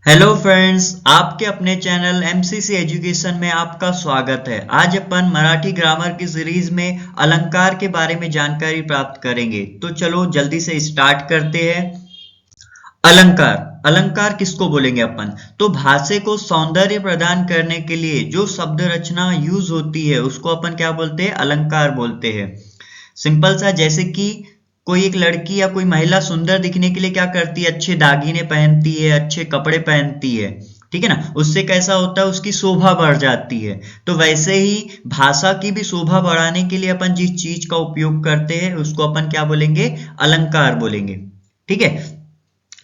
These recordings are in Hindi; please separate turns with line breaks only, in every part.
हेलो फ्रेंड्स, आपके अपने चैनल एमसीसी एजुकेशन में आपका स्वागत है। आज अपन मराठी ग्रामर की सीरीज में अलंकार के बारे में जानकारी प्राप्त करेंगे। तो चलो जल्दी से स्टार्ट करते हैं। अलंकार अलंकार किसको बोलेंगे अपन? तो भाषा को सौंदर्य प्रदान करने के लिए जो शब्द रचना यूज होती है उसको अपन क्या बोलते हैं? अलंकार बोलते हैं। सिंपल सा, जैसे कि कोई एक लड़की या कोई महिला सुंदर दिखने के लिए क्या करती है? अच्छे दागिने पहनती है, अच्छे कपड़े पहनती है, ठीक है ना। उससे कैसा होता है? उसकी शोभा बढ़ जाती है। तो वैसे ही भाषा की भी शोभा बढ़ाने के लिए अपन जिस चीज का उपयोग करते हैं उसको अपन क्या बोलेंगे? अलंकार बोलेंगे, ठीक है।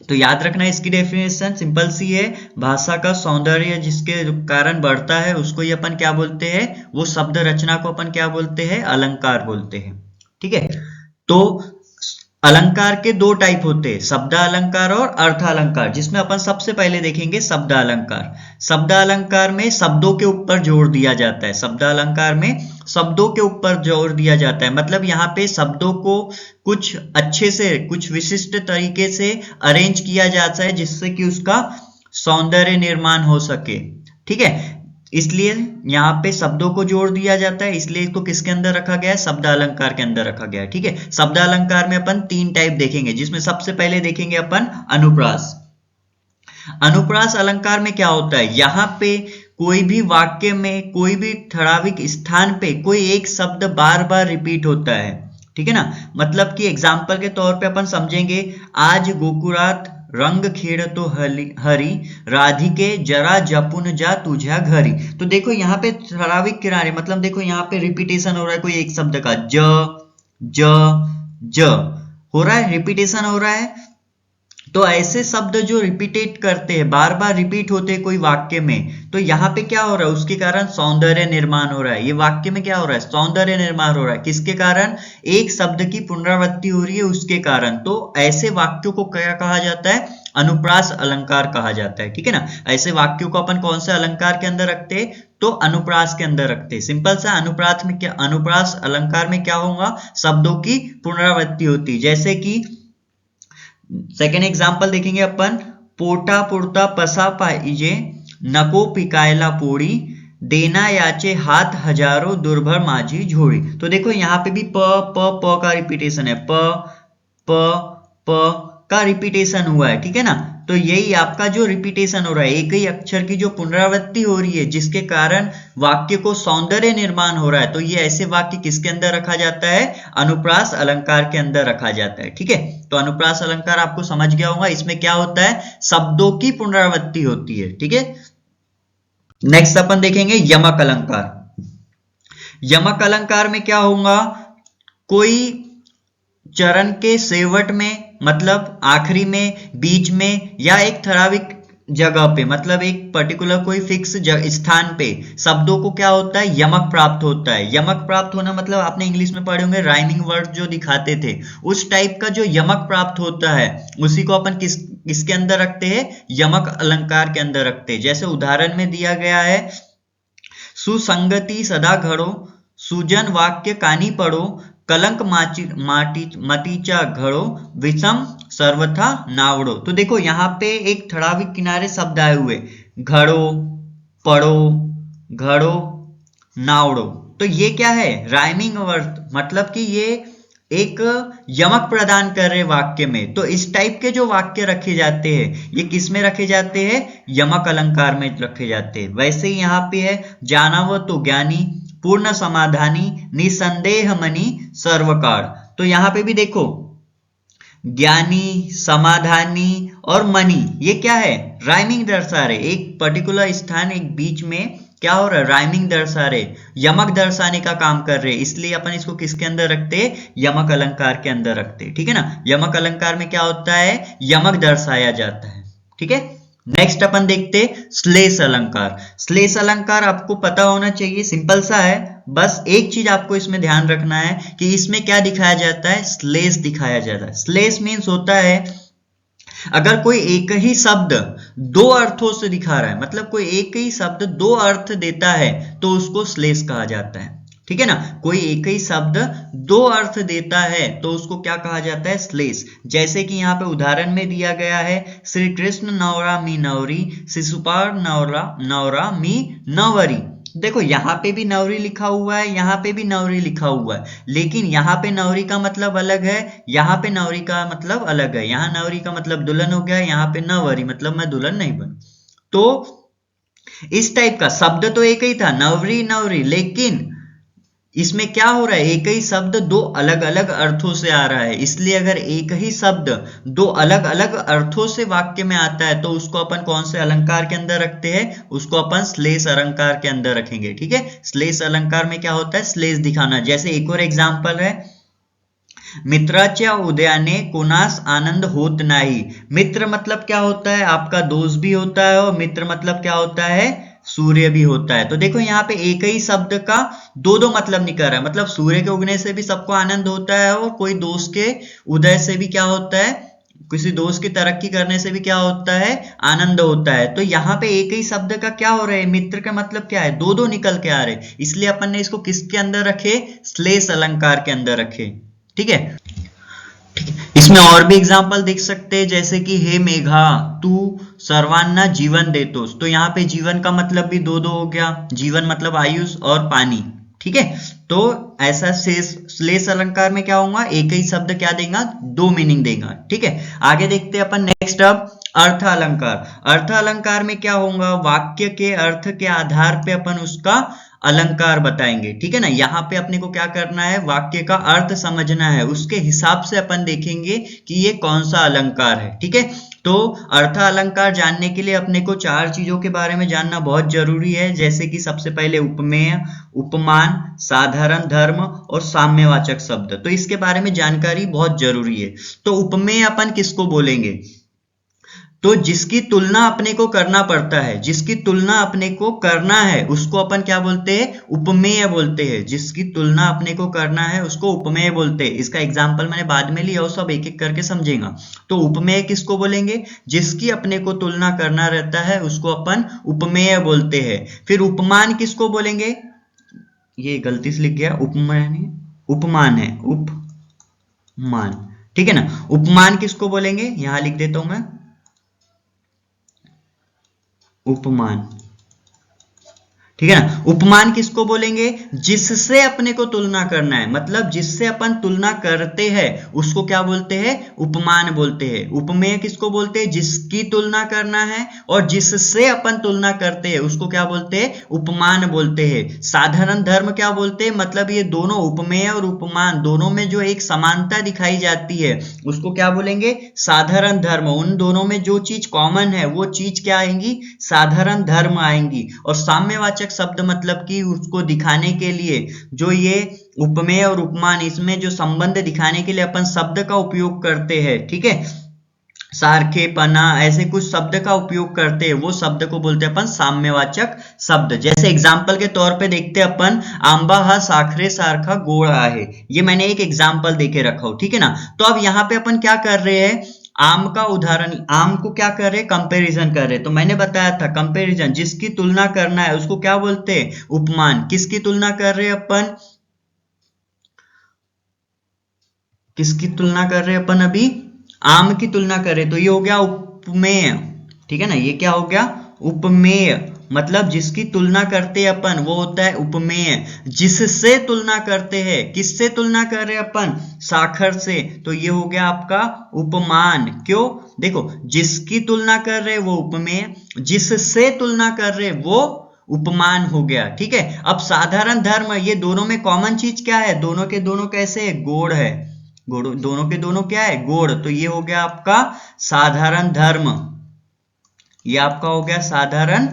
तो याद रखना, इसकी डेफिनेशन सिंपल सी है। भाषा का सौंदर्य जिसके कारण बढ़ता है उसको ही अपन क्या बोलते हैं? वो शब्द रचना को अपन क्या बोलते हैं? अलंकार बोलते हैं, ठीक है। तो अलंकार के दो टाइप होते हैं, शब्द अलंकार और अर्थ अलंकार, जिसमें अपन सबसे पहले देखेंगे शब्द अलंकार। शब्द अलंकार में शब्दों के ऊपर जोर दिया जाता है। शब्द अलंकार में शब्दों के ऊपर जोर दिया जाता है, मतलब यहाँ पे शब्दों को कुछ अच्छे से, कुछ विशिष्ट तरीके से अरेंज किया जाता है जिससे कि उसका सौंदर्य निर्माण हो सके, ठीक है। इसलिए यहाँ पे शब्दों को जोड़ दिया जाता है, इसलिए इसको किसके अंदर रखा गया है? शब्द अलंकार के अंदर रखा गया है, ठीक है। शब्द अलंकार में अपन तीन टाइप देखेंगे, जिसमें सबसे पहले देखेंगे अपन अनुप्रास। अनुप्रास अलंकार में क्या होता है? यहाँ पे कोई भी वाक्य में, कोई भी ठराविक स्थान पे कोई एक शब्द बार बार रिपीट होता है, ठीक है ना। मतलब कि एग्जाम्पल के तौर पे अपन समझेंगे, आज गोकुळात रंग खेळतो हरी, राधिके जरा जपून जा तुझ्या घरी। तो देखो यहाँ पे ठराविक किनारे, मतलब देखो यहाँ पे रिपीटेशन हो रहा है कोई एक शब्द का, ज ज हो रहा है, रिपीटेशन हो रहा है। तो ऐसे शब्द जो रिपीटेट करते हैं, बार बार रिपीट होते हैं कोई वाक्य में, तो यहाँ पे क्या हो रहा है? उसके कारण सौंदर्य निर्माण हो रहा है। ये वाक्य में क्या हो रहा है? सौंदर्य निर्माण हो रहा है। किसके कारण? एक शब्द की पुनरावृत्ति हो रही है उसके कारण। तो ऐसे वाक्यों को क्या कहा जाता है? अनुप्रास अलंकार कहा जाता है, ठीक है ना। ऐसे वाक्यों को अपन कौन से अलंकार के अंदर रखते हैं? तो अनुप्रास के अंदर रखते हैं। सिंपल सा, अनुप्रास में क्या, अनुप्रास अलंकार में क्या होगा? शब्दों की पुनरावृत्ति होती, जैसे कि सेकेंड एग्जाम्पल देखेंगे अपन, पोटा पुरता पसा पाहिजे, नको पिकायला पोळी, देना याचे हात हजारो, दुर्भर माझी झोळी। तो देखो यहाँ पे भी प प का रिपीटेशन है, प प का रिपीटेशन हुआ है, ठीक है ना। तो यही आपका जो रिपीटेशन हो रहा है, एक ही अक्षर की जो पुनरावृत्ति हो रही है जिसके कारण वाक्य को सौंदर्य निर्माण हो रहा है, तो ये ऐसे वाक्य किसके अंदर रखा जाता है? अनुप्रास अलंकार के अंदर रखा जाता है, ठीक है। तो अनुप्रास अलंकार आपको समझ गया होगा, इसमें क्या होता है? शब्दों की पुनरावृत्ति होती है, ठीक है। नेक्स्ट अपन देखेंगे यमक अलंकार। यमक अलंकार में क्या होगा? कोई चरण के सेवट में, मतलब आखिरी में, बीच में, या एक ठराविक जगह पे, मतलब एक पर्टिकुलर कोई फिक्स स्थान पे शब्दों को क्या होता है? यमक प्राप्त होता है। यमक प्राप्त होना मतलब आपने इंग्लिश में पढ़े होंगे, राइमिंग वर्ड जो दिखाते थे, उस टाइप का जो यमक प्राप्त होता है उसी को अपन किसके अंदर रखते हैं? यमक अलंकार के अंदर रखते हैं। जैसे उदाहरण में दिया गया है, सुसंगती सदा घडो, सुजन वाक्य कानी पडो, कलंक मतीचा घड़ो, विषम सर्वथा नावड़ो। तो देखो यहाँ पे एक ठराविक किनारे शब्द आए हुए, घड़ो, पढ़ो, घड़ो, नावड़ो। तो ये क्या है? राइमिंग वर्ड, मतलब कि ये एक यमक प्रदान कर रहे वाक्य में। तो इस टाइप के जो वाक्य रखे जाते हैं, ये किस में रखे जाते हैं? यमक अलंकार में रखे जाते हैं। वैसे ही यहाँ पे है, जानाव तो ज्ञानी, पूर्ण समाधानी, निसंदेह मनी सर्वकार। तो यहाँ पे भी देखो, ज्ञानी, समाधानी और मनी, ये क्या है? राइमिंग दर्शा रहे, एक पर्टिकुलर स्थान, एक बीच में क्या हो रहा है? राइमिंग दर्शा रहे, यमक दर्शाने का काम कर रहे, इसलिए अपन इसको किसके अंदर रखते हैं? यमक अलंकार के अंदर रखते हैं, ठीक है ना। यमक अलंकार में क्या होता है? यमक दर्शाया जाता है, ठीक है। नेक्स्ट अपन देखते श्लेष अलंकार। श्लेष अलंकार आपको पता होना चाहिए, सिंपल सा है, बस एक चीज आपको इसमें ध्यान रखना है कि इसमें क्या दिखाया जाता है? श्लेष दिखाया जाता है। श्लेष मीन्स होता है अगर कोई एक ही शब्द दो अर्थों से दिखा रहा है, मतलब कोई एक ही शब्द दो अर्थ देता है, तो उसको श्लेष कहा जाता है। ठीक है ना। कोई एक ही शब्द दो अर्थ देता है तो उसको क्या कहा जाता है, श्लेष। जैसे कि यहाँ पे उदाहरण में दिया गया है, श्री कृष्ण नवरा मी नवरी, शिशुपाल नवरा नवरा मी नवरी। देखो यहाँ पे भी नवरी लिखा हुआ है, यहाँ पे भी नवरी लिखा हुआ है, लेकिन यहाँ पे नवरी का मतलब अलग है, यहाँ पे नवरी का मतलब अलग है। यहाँ नवरी का मतलब दुल्हन हो गया, यहाँ पे नवरी मतलब मैं दुल्हन नहीं बन। तो इस टाइप का शब्द तो एक ही था, नवरी नवरी, लेकिन इसमें क्या हो रहा है, एक ही शब्द दो अलग अलग अर्थों से आ रहा है। इसलिए अगर एक ही शब्द दो अलग अलग अर्थों से वाक्य में आता है तो उसको अपन कौन से अलंकार के अंदर रखते हैं, उसको अपन श्लेष अलंकार के अंदर रखेंगे। ठीक है, श्लेष अलंकार में क्या होता है, श्लेष दिखाना। जैसे एक और एग्जांपल है, मित्राच्या उदयाने कोणास आनंद होत नाही। मित्र मतलब क्या होता है, आपका दोस्त भी होता है, और मित्र मतलब क्या होता है, सूर्य भी होता है। तो देखो यहाँ पे एक ही शब्द का दो दो मतलब निकल रहा है, मतलब सूर्य के उगने से भी सबको आनंद होता है, और कोई दोस्त के उदय से भी क्या होता है, किसी दोस्त की तरक्की करने से भी क्या होता है, आनंद होता है। तो यहाँ पे एक ही शब्द का क्या हो रहा है, मित्र का मतलब क्या है, दो दो निकल के आ रहे, इसलिए अपन ने इसको किसके अंदर रखे, श्लेष अलंकार के अंदर रखे। ठीक है, इसमें और भी एग्जाम्पल देख सकते हैं, जैसे कि हे मेघा तू सर्वान्ना जीवन देतोस। तो यहाँ पे जीवन का मतलब भी दो दो हो गया, जीवन मतलब आयुष और पानी। ठीक है, तो ऐसा श्लेष अलंकार में क्या होगा, एक ही शब्द क्या देगा, दो मीनिंग देगा। ठीक है, आगे देखते हैं अपन नेक्स्ट। अब अर्थ अलंकार। अर्थ अलंकार में क्या होगा, वाक्य के अर्थ के आधार पे अपन उसका अलंकार बताएंगे। ठीक है ना, यहाँ पे अपने को क्या करना है, वाक्य का अर्थ समझना है, उसके हिसाब से अपन देखेंगे कि ये कौन सा अलंकार है। ठीक है, तो अर्थ अलंकार जानने के लिए अपने को चार चीजों के बारे में जानना बहुत जरूरी है, जैसे कि सबसे पहले उपमेय, उपमान, साधारण धर्म और साम्यवाचक शब्द। तो इसके बारे में जानकारी बहुत जरूरी है। तो उपमेय अपन किसको बोलेंगे, तो जिसकी तुलना अपने को करना पड़ता है, जिसकी तुलना अपने को करना है उसको अपन क्या बोलते हैं, उपमेय बोलते हैं। जिसकी तुलना अपने को करना है उसको उपमेय बोलते हैं। इसका एग्जांपल मैंने बाद में लिया, वो सब एक एक करके समझेगा। तो उपमेय किसको बोलेंगे, जिसकी अपने को तुलना करना रहता है उसको अपन उपमेय बोलते हैं। फिर उपमान किसको बोलेंगे, ये गलती से लिख गया, उपमान उपमान है, उपमान। ठीक है ना, उपमान किसको बोलेंगे, यहां लिख देता हूं मैं, उपमान। ठीक है ना, उपमान किसको बोलेंगे, जिससे अपने को तुलना करना है, मतलब जिससे अपन तुलना करते हैं उसको क्या बोलते हैं, उपमान बोलते हैं। उपमेय किसको बोलते हैं, जिसकी तुलना करना है, और जिससे अपन तुलना करते हैं उसको क्या बोलते हैं, उपमान बोलते हैं। साधारण धर्म क्या बोलते हैं, मतलब ये दोनों उपमेय और उपमान दोनों में जो एक समानता दिखाई जाती है उसको क्या बोलेंगे, साधारण धर्म। उन दोनों में जो चीज कॉमन है वो चीज क्या आएंगी, साधारण धर्म आएंगी। और साम्यवाचक शब्द मतलब कि उसको दिखाने के लिए, जो ये उपमेय और उपमान, इसमें जो संबंध दिखाने के लिए अपन शब्द का उपयोग करते हैं। ठीक है, सारखे, पना, ऐसे कुछ शब्द का उपयोग करते हैं, वो शब्द को बोलते हैं अपन साम्यवाचक शब्द। जैसे एग्जाम्पल के तौर पे देखते हैं अपन, आंबा हा साखरे सारखा गोड़ आहे। ये मैंने एक एग्जाम्पल देके रखा हूं। ठीक है ना, तो अब यहाँ पे अपन क्या कर रहे हैं, आम का उदाहरण, आम को क्या कर रहे, कंपैरिजन कर रहे। तो मैंने बताया था कंपैरिजन, जिसकी तुलना करना है उसको क्या बोलते हैं, उपमान। किसकी तुलना कर रहे हैं अपन, किसकी तुलना कर रहे हैं अपन, अभी आम की तुलना कर रहे, तो ये हो गया उपमेय। ठीक है ना, ये क्या हो गया, उपमेय। मतलब जिसकी तुलना करते हैं अपन वो होता है उपमेय। जिससे तुलना करते हैं, किससे तुलना कर रहे हैं अपन, साखर से, तो ये हो गया आपका उपमान। क्यों, देखो जिसकी तुलना कर रहे वो उपमेय, जिससे तुलना कर रहे वो उपमान हो गया। ठीक है, अब साधारण धर्म, ये दोनों में कॉमन चीज क्या है, दोनों के दोनों कैसे है, गोड़ है, गोड़, दोनों के दोनों क्या है, गोड़। तो ये हो गया आपका साधारण धर्म, ये आपका हो गया साधारण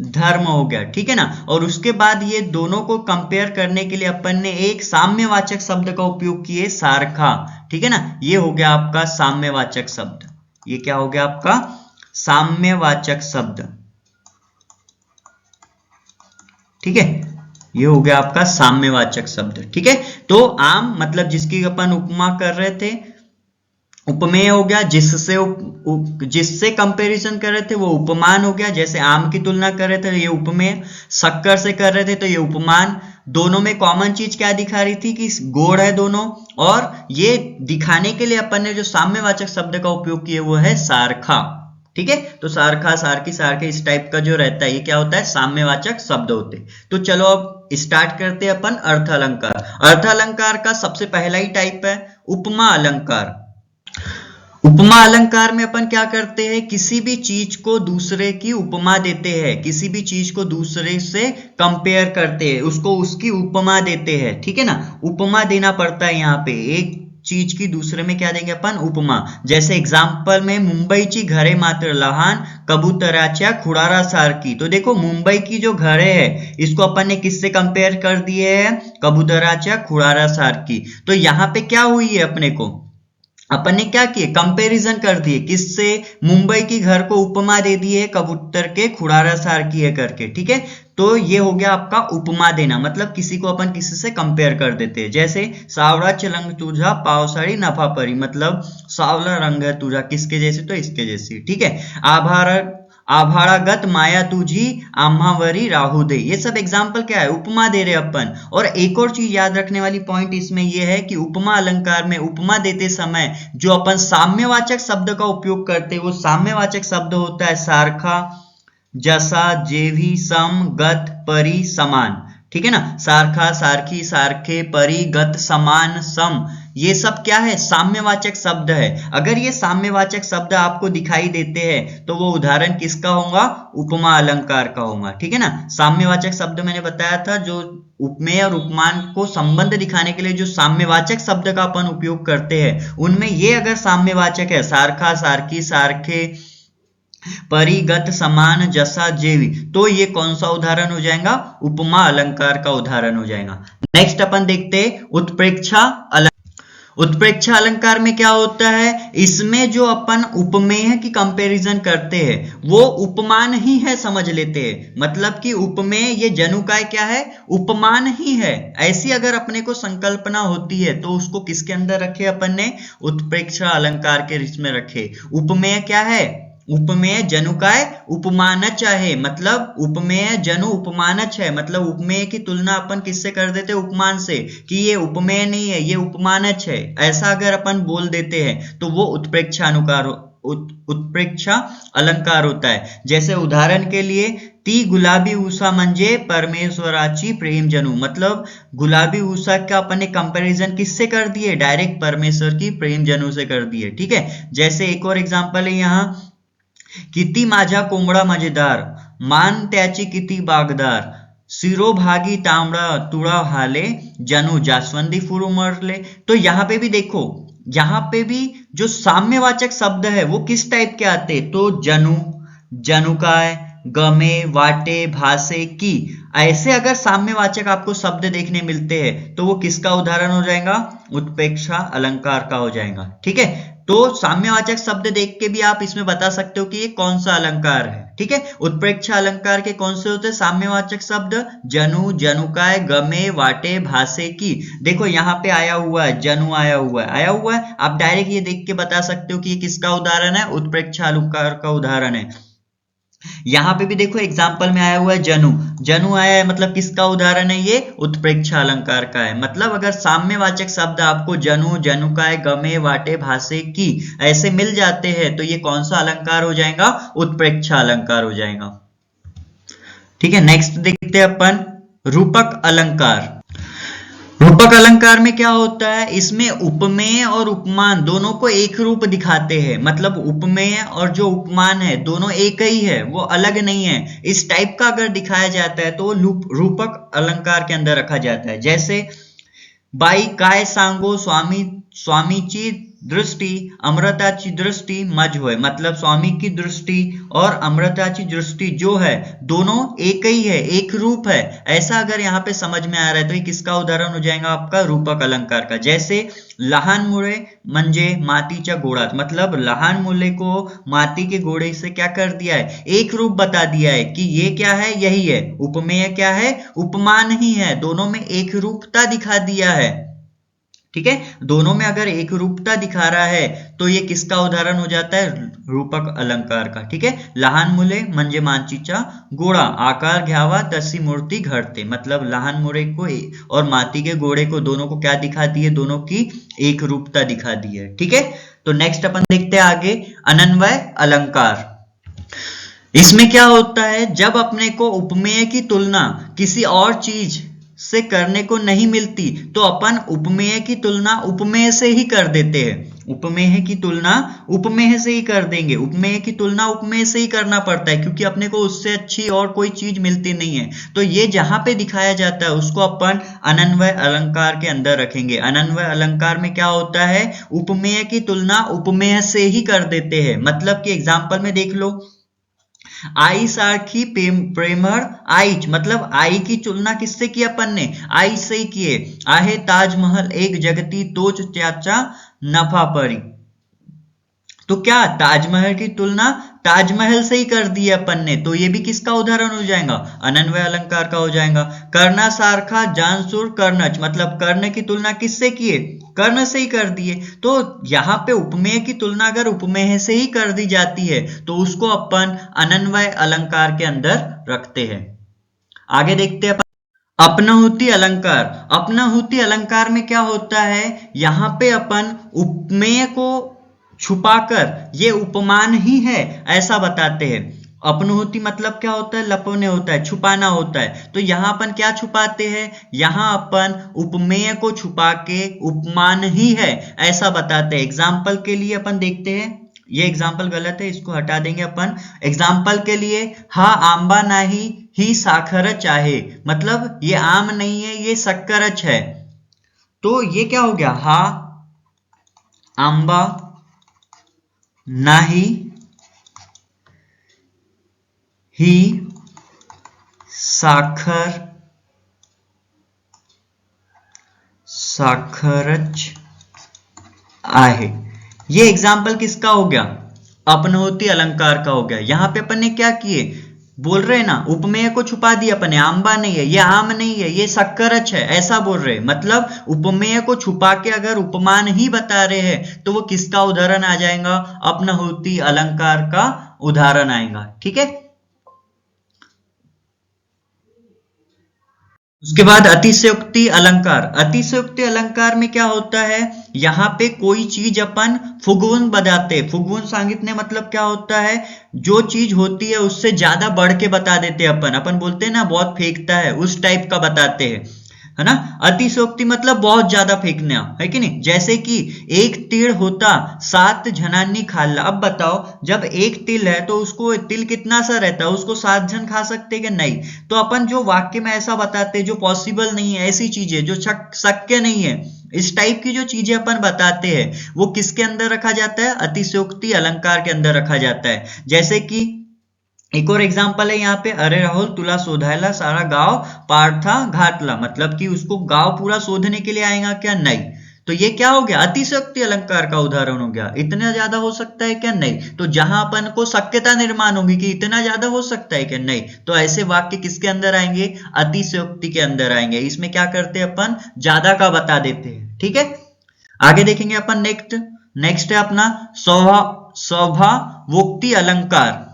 धर्म हो गया। ठीक है ना, और उसके बाद ये दोनों को कंपेयर करने के लिए अपन ने एक साम्यवाचक शब्द का उपयोग किए, सारखा। ठीक है ना, ये हो गया आपका साम्यवाचक शब्द, ये क्या हो गया आपका साम्यवाचक शब्द। ठीक है, ये हो गया आपका साम्यवाचक शब्द। ठीक है, तो आम मतलब जिसकी अपन उपमा कर रहे थे, उपमेय हो गया, जिससे कंपैरिजन कर रहे थे वो उपमान हो गया। जैसे आम की तुलना कर रहे थे ये उपमेय, शक्कर से कर रहे थे तो ये उपमान, दोनों में कॉमन चीज क्या दिखा रही थी कि गोड़ है दोनों, और ये दिखाने के लिए अपन ने जो साम्यवाचक शब्द का उपयोग किया वो है सारखा। ठीक है, तो सारखा, सारखी, सारखे, इस टाइप का जो रहता है ये क्या होता है, साम्यवाचक शब्द होते हैं। तो चलो अब स्टार्ट करते हैं अपन अर्थ अलंकार। अर्थ अलंकार का सबसे पहला ही टाइप है उपमा अलंकार। उपमा अलंकार में अपन क्या करते हैं, किसी भी चीज को दूसरे की उपमा देते हैं, किसी भी चीज को दूसरे से कंपेयर करते हैं, उसको उसकी उपमा देते हैं। ठीक है ना, उपमा देना पड़ता है यहाँ पे, एक चीज की दूसरे में क्या देंगे अपन, उपमा। जैसे एग्जांपल में मुंबईची घरे मात्र लहान कबूतराच्या खुडारा सारखी। तो देखो मुंबई की जो घरे है इसको अपन ने किससे कंपेयर कर दिए है, कबूतराच्या खुडारा सारखी। तो यहाँ पे क्या हुई है, अपने को अपन ने क्या किए, कंपैरिजन कर दिए, किससे, मुंबई की घर को उपमा दे दिए कबूतर के खुडारा सारखी है करके। ठीक है, तो ये हो गया आपका उपमा देना, मतलब किसी को अपन किसी से कंपेयर कर देते हैं। जैसे सावळा रंग तुझा पावसाळी नफा परी, मतलब सावला रंग है तुझा, किसके जैसी, तो इसके जैसी। ठीक है, आभाळागत माया तुझी आम्हावरी राहू दे, ये सब एग्जाम्पल क्या है, उपमा दे रहे अपन। और एक और चीज याद रखने वाली पॉइंट इसमें ये है कि उपमा अलंकार में उपमा देते समय जो अपन साम्यवाचक शब्द का उपयोग करते हैं वो साम्यवाचक शब्द होता है सारखा, जसा, जेवी, सम, गत, परी, समान। ठीक है ना, सारखा, सारखी, सारखे, परी, गत, समान, सम, ये सब क्या है, साम्यवाचक शब्द है। अगर ये साम्यवाचक शब्द आपको दिखाई देते हैं तो वो उदाहरण किसका होगा, उपमा अलंकार का होगा। ठीक है ना, साम्यवाचक शब्द मैंने बताया था, जो उपमेय और उपमान को संबंध दिखाने के लिए जो साम्यवाचक शब्द का अपन उपयोग करते हैं उनमें ये अगर साम्यवाचक है, सारखा, सारखी, सारखे, परिगत, समान, जसा, जेवी, तो ये कौन सा उदाहरण हो जाएगा, उपमा अलंकार का उदाहरण हो जाएगा। नेक्स्ट अपन देखते हैं उत्प्रेक्षा अलंकार। उत्प्रेक्षा अलंकार में क्या होता है, इसमें जो अपन उपमेय की कंपैरिजन करते हैं वो उपमान ही है, समझ लेते हैं। मतलब कि उपमेय ये जनुकाय क्या है, उपमान ही है। ऐसी अगर अपने को संकल्पना होती है तो उसको किसके अंदर रखे अपन ने, उत्प्रेक्षा अलंकार के इसमें रखे। उपमेय क्या है, उपमेय जनुकाय उपमानच है, मतलब उपमेय जनु उपमानच है, मतलब उपमेय की तुलना अपन किससे कर देते हैं, उपमान से, कि ये उपमेय नहीं है ये उपमानच है, ऐसा अगर अपन बोल देते हैं तो वो उत्प्रेक्षा उत्प्रेक्षा अलंकार होता है। जैसे उदाहरण के लिए, ती गुलाबी उषा म्हणजे परमेश्वराची प्रेम जनु, मतलब गुलाबी उषा का अपन ने कंपैरिजन किससे कर दिए, डायरेक्ट परमेश्वर की प्रेम जनु से कर दिए। ठीक है, जैसे एक और एग्जांपल है यहाँ, किती माझा कोंबडा मजेदार, मान त्याची किती बागदार, शिरोभागी तांबडा तुळा हाले, जनु जास्वंदी फूल उमरले। तो यहाँ पे भी देखो, यहाँ पे भी जो साम्यवाचक शब्द है वो किस टाइप के आते, तो जनु, जनुकाय, गमे, वाटे, भासे, की, ऐसे अगर साम्यवाचक आपको शब्द देखने मिलते हैं तो वो किसका उदाहरण हो जाएगा, उत्प्रेक्षा अलंकार का हो जाएगा। ठीक है, तो साम्यवाचक शब्द देख के भी आप इसमें बता सकते हो कि ये कौन सा अलंकार है। ठीक है, उत्प्रेक्षा अलंकार के कौन से होते हैं साम्यवाचक शब्द, जनु, जनुकाय, गमे, वाटे, भासे, की। देखो यहाँ पे आया हुआ है, जनु आया हुआ है, आप डायरेक्ट ये देख के बता सकते हो कि ये किसका उदाहरण है, उत्प्रेक्षा अलंकार का उदाहरण है। यहाँ पे भी देखो एग्जाम्पल में आया हुआ है जनु, जनु आया है, मतलब किसका उदाहरण है, ये उत्प्रेक्षा अलंकार का है। मतलब अगर साम्यवाचक शब्द आपको जनु, जनुकाय, गमे, वाटे, भासे, की ऐसे मिल जाते हैं तो ये कौन सा अलंकार हो जाएगा, उत्प्रेक्षा अलंकार हो जाएगा। ठीक है, नेक्स्ट देखते हैं अपन रूपक अलंकार। रूपक अलंकार में क्या होता है, इसमें उपमेय और उपमान दोनों को एक रूप दिखाते हैं, मतलब उपमेय और जो उपमान है दोनों एक ही है, वो अलग नहीं है। इस टाइप का अगर दिखाया जाता है तो वो रूपक अलंकार के अंदर रखा जाता है। जैसे बाई काय सांगो स्वामीची दृष्टि अमृताची दृष्टि मज होय, मतलब स्वामी की दृष्टि और अमृताची दृष्टि जो है दोनों एक ही है, एक रूप है। ऐसा अगर यहाँ पे समझ में आ रहा है तो ये किसका उदाहरण हो जाएगा, आपका रूपक अलंकार का। जैसे लहान मुळे म्हणजे मातीच्या गोळात, मतलब लहान मुले को माटी के घोड़े से क्या कर दिया है, एक रूप बता दिया है कि ये क्या है, यही है। उपमेय क्या है, उपमान ही है, दोनों में एक रूपता दिखा दिया है। ठीक है, दोनों में अगर एक रूपता दिखा रहा है तो ये किसका उदाहरण हो जाता है, रूपक अलंकार का। ठीक है, लहान मुले म्हणजे मांचीचा घोड़ा, आकार घ्यावा तशी मूर्ति घडते, मतलब लहान मुरे को और माती के घोड़े को, दोनों को क्या दिखा दी है, दोनों की एक रूपता दिखा दी है। ठीक है, तो नेक्स्ट अपन देखते हैं आगे, अनन्वय अलंकार। इसमें क्या होता है, जब अपने को उपमेय की तुलना किसी और चीज से करने को नहीं मिलती तो अपन उपमेय की तुलना उपमेय से ही कर देते हैं, उपमेय की तुलना उपमेय से ही कर देंगे, उपमेय की तुलना उपमेय से ही करना पड़ता है क्योंकि अपने को उससे अच्छी और कोई चीज मिलती नहीं है। तो ये जहां पे दिखाया जाता है उसको अपन अनन्वय अलंकार के अंदर रखेंगे। अनन्वय अलंकार में क्या होता है, उपमेय की तुलना उपमेय से ही कर देते हैं। मतलब कि एग्जाम्पल में देख लो, आई सारखी प्रेमळ आईच, मतलब आई की तुलना किससे की अपन ने, आई से ही किए। आहे ताजमहल एक जगती तोच त्याचा नफा परी, तो क्या ताजमहल की तुलना ताजमहल से ही कर दी है अपन ने, तो ये भी किसका उदाहरण हो जाएगा, अनन्वय अलंकार का हो जाएगा। कर्णा सारखा जानसुर कर्णच, मतलब कर्ण की तुलना किससे किए, कर्ण से ही कर दिए। तो यहाँ पे उपमेय की तुलना अगर उपमेय से ही कर दी जाती है तो उसको अपन अनन्वय अलंकार के अंदर रखते हैं। आगे देखते हैं अपनहुति अलंकार। अपनहुति अलंकार में क्या होता है, यहाँ पे अपन उपमेय को छुपाकर ये उपमान ही है ऐसा बताते हैं। अपनहुति मतलब क्या होता है, लपने होता है, छुपाना होता है। तो यहाँ अपन क्या छुपाते हैं, यहाँ अपन उपमेय को छुपा के उपमान ही है ऐसा बताते हैं। एग्जाम्पल के लिए अपन देखते हैं, ये एग्जाम्पल गलत है, इसको हटा देंगे अपन। एग्जाम्पल के लिए, हा आंबा नाही ही साखरच आहे, मतलब ये आम नहीं है ये शक्करच है। तो ये क्या हो गया, हा आंबा नाही ही साखरच आहे। ये एग्जाम्पल किसका हो गया, अपनहुति अलंकार का हो गया। यहां पे अपन ने क्या किए, बोल रहे ना, उपमेय को छुपा दिया अपन ने, आंबा नहीं है ये आम नहीं है ये शक्करच है ऐसा बोल रहे, मतलब उपमेय को छुपा के अगर उपमान ही बता रहे हैं तो वो किसका उदाहरण आ जाएगा, अपनहुति अलंकार का उदाहरण आएगा। ठीक है, उसके बाद अतिशयोक्ति अलंकार। अतिशयोक्ति अलंकार में क्या होता है, यहाँ पे कोई चीज अपन फुगवून बताते, फुगवून सांगितने मतलब क्या होता है, जो चीज होती है उससे ज्यादा बढ़ के बता देते अपन बोलते हैं ना बहुत फेंकता है, उस टाइप का बताते हैं, है ना। अतिशयोक्ति मतलब बहुत ज्यादा फेंकना, है कि नहीं। जैसे कि एक तीर होता 7 जनांनी खाल्ला। अब बताओ, जब एक तिल है तो उसको तिल कितना सा रहता है, उसको 7 जन खा सकते कि नहीं। तो अपन जो वाक्य में ऐसा बताते जो पॉसिबल नहीं है, ऐसी चीजें जो शक्य नहीं है, इस टाइप की जो चीजें अपन बताते हैं वो किसके अंदर रखा जाता है, अतिशयोक्ति अलंकार के अंदर रखा जाता है। जैसे कि एक और एग्जाम्पल है यहाँ पे, अरे राहुल तुला शोधायला सारा गांव पार्था घाटला, मतलब कि उसको गांव पूरा शोधने के लिए आएगा क्या, नहीं। तो ये क्या हो गया, अतिशयोक्ति अलंकार का उदाहरण हो गया। इतना ज्यादा हो सकता है क्या, नहीं। तो जहां अपन को शक्यता निर्माण होगी कि इतना ज्यादा हो सकता है क्या, नहीं, तो ऐसे वाक्य किसके अंदर आएंगे, अतिशयोक्ति के अंदर आएंगे। इसमें क्या करते हैं अपन, ज्यादा का बता देते हैं। ठीक है, आगे देखेंगे अपन। नेक्स्ट है अपना स्वभावोक्ति अलंकार।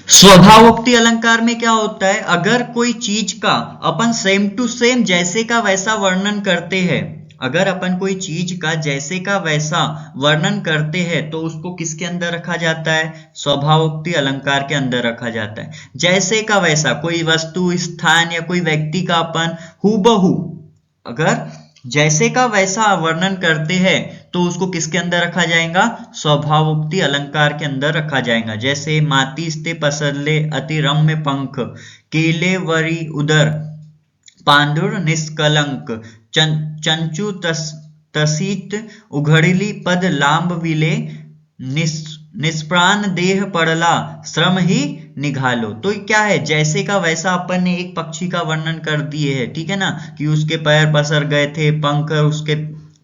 स्वभावोक्ति अलंकार में क्या होता है, अगर कोई चीज का अपन सेम टू सेम जैसे का वैसा वर्णन करते हैं, अगर अपन कोई चीज का जैसे का वैसा वर्णन करते हैं तो उसको किसके अंदर रखा जाता है, स्वभावोक्ति अलंकार के अंदर रखा जाता है। जैसे का वैसा, कोई वस्तु स्थान या कोई व्यक्ति का अपन हूबहू अगर जैसे का वैसा वर्णन करते हैं तो उसको किसके अंदर रखा जाएगा, स्वभावोक्ति अलंकार के अंदर रखा जाएगा। जैसे मातीस्ते पसरले अति रम्य पंख, केले वरी उदर पांडुर निष्कलंक, चंचू तसीत उघड़ली पद लांब विले, निष्प्राण देह पड़ला श्रम ही निघालो। तो क्या है, जैसे का वैसा अपन ने एक पक्षी का वर्णन कर दिए है, ठीक है ना, कि उसके पैर पसर गए थे, पंख उसके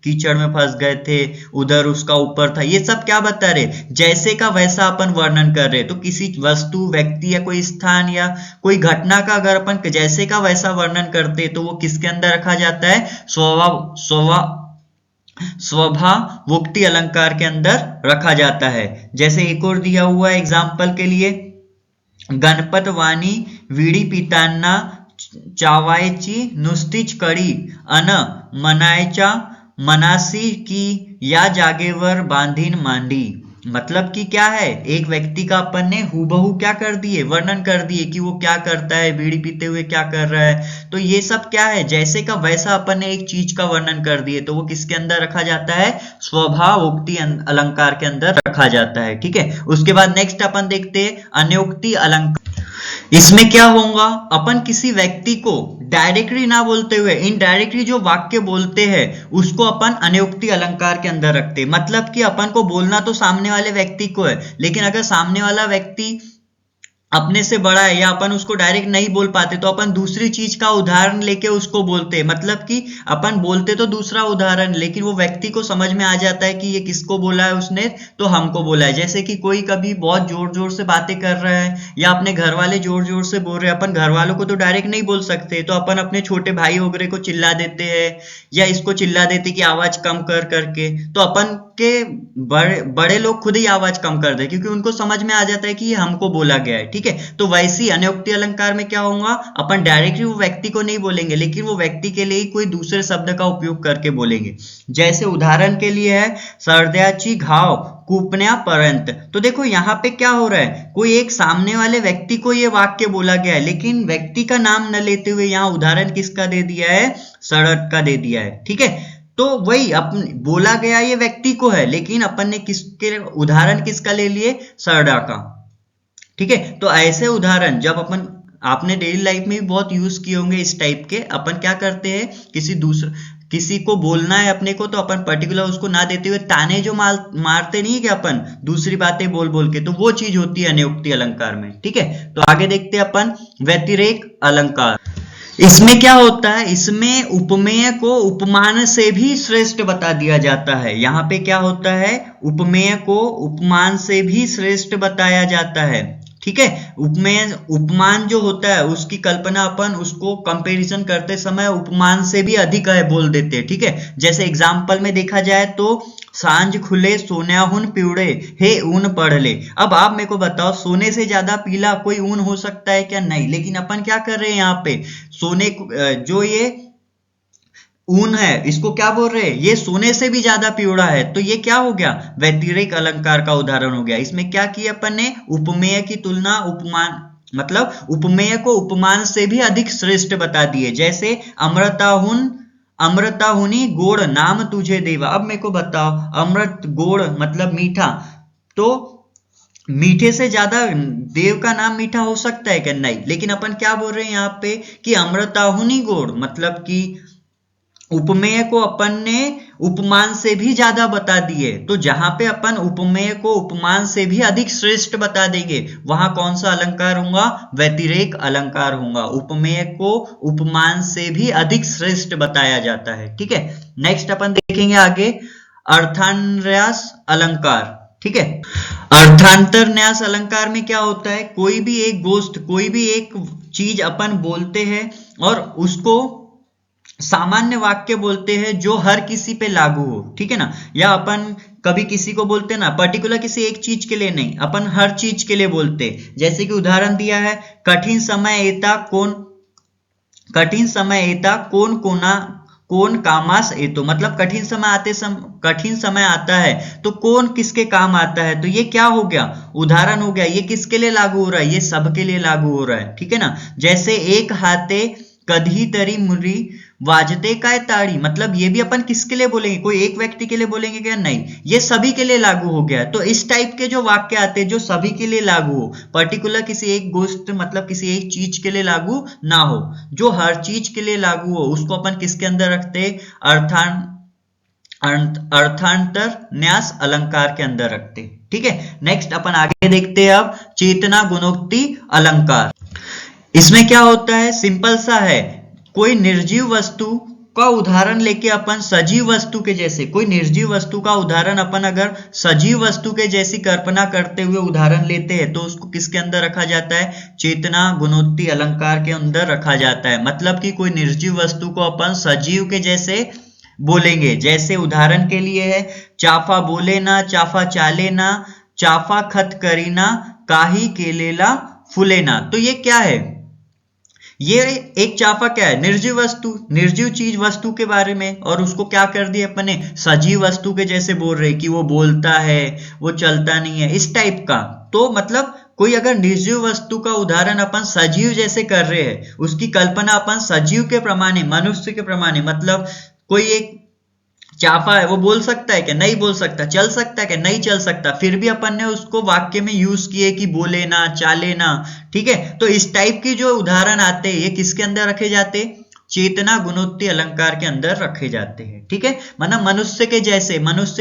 कीचड़ में फंस गए थे, उधर उसका ऊपर था, ये सब क्या बता रहे, जैसे का वैसा अपन वर्णन कर रहे। तो किसी वस्तु व्यक्ति या कोई स्थान या कोई घटना का अगर अपन जैसे का वैसा वर्णन करते तो वो किसके अंदर रखा जाता है, स्वभावोक्ति अलंकार के अंदर रखा जाता है। जैसे एक और दिया हुआ है एग्जाम्पल के लिए, गणपत वाणी वीडी पितांना चावायची नुसतीच कडी अन मनायच्या मनासी की या जागेवर बांधीन मांडी। मतलब कि क्या है, एक व्यक्ति का अपन ने हूबहू क्या कर दिए, वर्णन कर दिए कि वो क्या करता है, बीड़ी पीते हुए क्या कर रहा है। तो ये सब क्या है, जैसे का वैसा अपन ने एक चीज का वर्णन कर दिए, तो वो किसके अंदर रखा जाता है, स्वभावोक्ति अलंकार के अंदर रखा जाता है। ठीक है, उसके बाद नेक्स्ट अपन देखते हैं अन्योक्ति अलंकार। इसमें क्या होगा, अपन किसी व्यक्ति को डायरेक्टली ना बोलते हुए इनडायरेक्टली जो वाक्य बोलते हैं उसको अपन अन्योक्ति अलंकार के अंदर रखते हैं। मतलब कि अपन को बोलना तो सामने वाले व्यक्ति को है, लेकिन अगर सामने वाला व्यक्ति अपने से बड़ा है या अपन उसको डायरेक्ट नहीं बोल पाते तो अपन दूसरी चीज का उदाहरण लेके उसको बोलते हैं। मतलब कि अपन बोलते तो दूसरा उदाहरण, लेकिन वो व्यक्ति को समझ में आ जाता है कि ये किसको बोला है उसने, तो हमको बोला है। जैसे कि कोई कभी बहुत जोर जोर से बातें कर रहा है या अपने घर वाले जोर जोर से बोल रहे हैं, अपन घर वालों को तो डायरेक्ट नहीं बोल सकते, तो अपन अपने छोटे भाई वगैरह को चिल्ला देते हैं या इसको चिल्ला देते कि आवाज कम कर करके, तो अपन के बड़े लोग खुद ही आवाज कम कर दे क्योंकि उनको समझ में आ जाता है कि ये हमको बोला गया है। ठीक है, तो वैसी अन्योक्ति अलंकार में क्या होगा, अपन डायरेक्टली वो व्यक्ति को नहीं बोलेंगे, लेकिन वो व्यक्ति के लिए ही कोई दूसरे शब्द का उपयोग करके बोलेंगे। जैसे उदाहरण के लिए है सर्द्याची घाव कूपण्यापर्यंत। तो देखो यहाँ पे क्या हो रहा है, कोई एक सामने वाले व्यक्ति को ये वाक्य बोला गया है, लेकिन व्यक्ति का नाम न लेते हुए यहाँ उदाहरण किसका दे दिया है, सड़क का दे दिया है। ठीक है, तो वही अपन बोला गया ये व्यक्ति को है, लेकिन अपन ने किसके उदाहरण किसका ले लिए, सरडा का। ठीक है, तो ऐसे उदाहरण जब अपन आपने डेली लाइफ में भी बहुत यूज किए होंगे इस टाइप के। अपन क्या करते हैं, किसी को बोलना है अपने को, तो अपन पर्टिकुलर उसको ना देते हुए ताने जो मारते नहीं है कि अपन दूसरी बातें बोल बोल के, तो वो चीज होती है अन्योक्ति अलंकार में। ठीक है, तो आगे देखते हैं अपन व्यतिरेक अलंकार। इसमें क्या होता है, इसमें उपमेय को उपमान से भी श्रेष्ठ बता दिया जाता है। यहाँ पे क्या होता है, उपमेय को उपमान से भी श्रेष्ठ बताया जाता है। ठीक है, उपमेय उपमान जो होता है उसकी कल्पना अपन उसको कंपैरिजन करते समय उपमान से भी अधिक है बोल देते हैं। ठीक है, जैसे एग्जाम्पल में देखा जाए तो सांझ खुले सोन्याहुन पिवड़े हे ऊन पढ़ ले। अब आप मेरे को बताओ, सोने से ज्यादा पीला कोई ऊन हो सकता है क्या, नहीं। लेकिन अपन क्या कर रहे हैं यहाँ पे, सोने जो ये ऊन है इसको क्या बोल रहे हैं, ये सोने से भी ज्यादा पिवड़ा है। तो ये क्या हो गया, व्यतिरेक अलंकार का उदाहरण हो गया। इसमें क्या किया अपन ने, उपमेय की तुलना उपमान, मतलब उपमेय को उपमान से भी अधिक श्रेष्ठ बता दिए। जैसे अमृताहुनी गोड़ नाम तुझे देवा। अब मेरे को बताओ, अमृत गोड़ मतलब मीठा, तो मीठे से ज्यादा देव का नाम मीठा हो सकता है क्या, नहीं। लेकिन अपन क्या बोल रहे हैं यहाँ पे कि अमृताहुनी गोड़, मतलब कि उपमेय को अपन ने उपमान से भी ज्यादा बता दिए। तो जहां पे अपन उपमेय को उपमान से भी अधिक श्रेष्ठ बता देंगे, वहां कौन सा अलंकार होगा, व्यतिरेक अलंकार होगा। उपमेय को उपमान से भी अधिक श्रेष्ठ बताया जाता है। ठीक है, नेक्स्ट अपन देखेंगे आगे अर्थान्यास अलंकार। ठीक है, अर्थांतर न्यास अलंकार में क्या होता है, कोई भी एक गोष्ठ, कोई भी एक चीज अपन बोलते हैं और उसको सामान्य वाक्य बोलते हैं जो हर किसी पे लागू हो। ठीक है ना, या अपन कभी किसी को बोलते हैं ना, पर्टिकुलर किसी एक चीज के लिए नहीं, अपन हर चीज के लिए बोलते हैं। जैसे कि उदाहरण दिया है, कठिन समय एता कौन कौन कामास एतो। मतलब कठिन समय आता है तो कौन किसके काम आता है। तो ये क्या हो गया, उदाहरण हो गया। ये किसके लिए लागू हो रहा है, ये सबके लिए लागू हो रहा है। ठीक है ना, जैसे एक हाथे कधी तरी मुरी वाजते काय ताड़ी। मतलब ये भी अपन किसके लिए बोलेंगे, कोई एक व्यक्ति के लिए बोलेंगे क्या, नहीं, ये सभी के लिए लागू हो गया। तो इस टाइप के जो वाक्य आते हैं जो सभी के लिए लागू हो, पर्टिकुलर किसी एक गोष्ठ मतलब किसी एक चीज के लिए लागू ना हो, जो हर चीज के लिए लागू हो, उसको अपन किसके अंदर रखते, अर्थांतर न्यास अलंकार के अंदर रखते। ठीक है, नेक्स्ट अपन आगे देखते हैं अब चेतना गुणोक्ति अलंकार। इसमें क्या होता है, सिंपल सा है, कोई निर्जीव वस्तु का उदाहरण लेके अपन सजीव वस्तु के जैसे, कोई निर्जीव वस्तु का उदाहरण अपन अगर सजीव वस्तु के जैसी कल्पना करते हुए उदाहरण लेते हैं तो उसको किसके अंदर रखा जाता है, चेतना गुणोक्ति अलंकार के अंदर रखा जाता है। मतलब कि कोई निर्जीव वस्तु को अपन सजीव के जैसे बोलेंगे। जैसे उदाहरण के लिए है, चाफा बोले ना, चाफा चाले ना, चाफा खत करीना, काही केलेला फुलेना। तो ये क्या है? ये एक चाफा क्या है? निर्जीव वस्तु, निर्जीव चीज वस्तु के बारे में, और उसको क्या कर दिया अपने सजीव वस्तु के जैसे बोल रहे कि वो बोलता है, वो चलता नहीं है, इस टाइप का। तो मतलब कोई अगर निर्जीव वस्तु का उदाहरण अपन सजीव जैसे कर रहे हैं, उसकी कल्पना अपन सजीव के प्रमाणे, मनुष्य के प्रमाणे, मतलब कोई एक चाफा है, वो बोल सकता है क्या? नहीं बोल सकता। चल सकता है क्या? नहीं चल सकता। फिर भी अपन ने उसको वाक्य में यूज किए कि बोले ना, चाले ना। ठीक है, तो इस टाइप की जो उदाहरण आते हैं, ये किसके अंदर रखे जाते हैं? चेतना गुणोक्ति अलंकार के अंदर रखे जाते हैं। ठीक है, मतलब मनुष्य